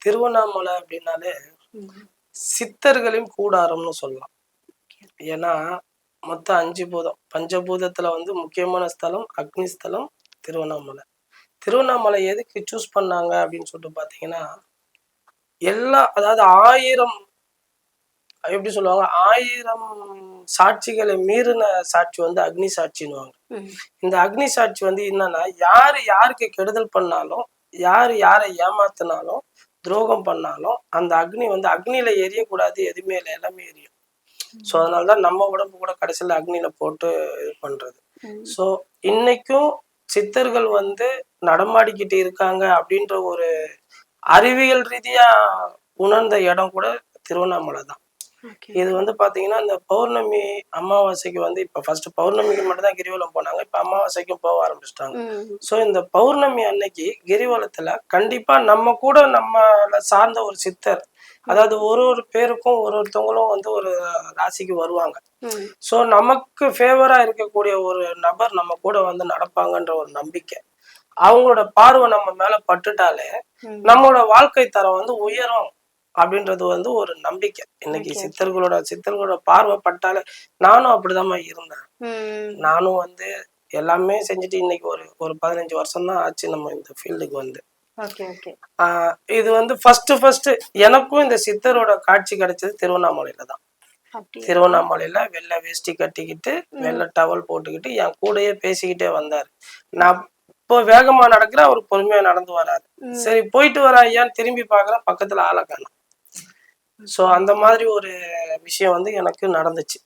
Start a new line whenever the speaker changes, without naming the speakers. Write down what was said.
திருவண்ணாமலை அப்படின்னாலே சித்தர்களின் கூடாரம்னு சொல்லலாம். ஏன்னா மொத்தம் 5 பூதம். பஞ்சபூதத்துல முக்கியமான ஸ்தலம் அக்னி ஸ்தலம் திருவண்ணாமலை. திருவண்ணாமலை எதுக்கு சூஸ் பண்ணாங்க அப்படின்னு சொல்லிட்டு பாத்தீங்கன்னா, அதாவது 1000 எப்படி சொல்லுவாங்க, 1000 சாட்சிகளை மீறின சாட்சி அக்னி சாட்சின்னுவாங்க. இந்த அக்னி சாட்சி என்னன்னா, யாரு யாருக்கு கெடுதல் பண்ணாலும், யாரு யாரை ஏமாத்தினாலும், துரோகம் பண்ணாலும் அந்த அக்னி அக்னியில எரியக்கூடாது, எதுவுமே இல்லை, எல்லாமே எரியும். ஸோ அதனாலதான் நம்ம உடம்பு கூட கடைசியில அக்னியில போட்டு இது பண்றது. ஸோ இன்னைக்கும் சித்தர்கள் நடமாடிக்கிட்டு இருக்காங்க அப்படின்ற ஒரு அறிவியல் ரீதியா உணர்ந்த இடம் கூட திருவண்ணாமலை தான். இது பாத்தீங்கன்னா இந்த பௌர்ணமி அமாவாசைக்கு இப்ப ஃபர்ஸ்ட் பௌர்ணமிக்கு மட்டும் தான் கிரிவலம் போனாங்க. இப்ப அமாவாசைக்கும் போக ஆரம்பிச்சிட்டாங்க. சோ இந்த பௌர்ணமி அன்னைக்கு கிரிவலத்துல கண்டிப்பா நம்ம கூட நம்மள சார்ந்த ஒரு சித்தர், அதாவது ஒரு பேருக்கும் ஒருத்தவங்களும் ஒரு ராசிக்கு வருவாங்க. சோ நமக்கு ஃபேவரா இருக்கக்கூடிய ஒரு நபர் நம்ம கூட நடப்பாங்கன்ற ஒரு நம்பிக்கை, அவங்களோட பார்வை நம்ம மேல பட்டுட்டாலே நம்மளோட வாழ்க்கை தரம் உயரும் அப்படின்றது ஒரு நம்பிக்கை. இன்னைக்கு சித்தர்களோட பார்வை பட்டாலே, நானும் அப்படிதான் இருந்தேன். நானும் எல்லாமே செஞ்சுட்டு இன்னைக்கு ஒரு 15 வருஷம் தான் ஆச்சு நம்ம இந்த ஃபீல்டுக்கு இது ஃபர்ஸ்ட் எனக்கும் இந்த சித்தரோட காட்சி கிடைச்சது திருவண்ணாமலையில தான். திருவண்ணாமலையில வெள்ளை வேஷ்டி கட்டிக்கிட்டு வெள்ளை டவல் போட்டுக்கிட்டு என் கூடயே பேசிக்கிட்டே வந்தாரு. நான் இப்போ வேகமா நடக்கிற அவர் பொறுமையா நடந்து வராரு. சரி போயிட்டு வர ஐயான்னு திரும்பி பாக்குறேன், பக்கத்துல ஆளை காணோம். சோ அந்த மாதிரி ஒரு விஷயம் எனக்கு நடந்துச்சு.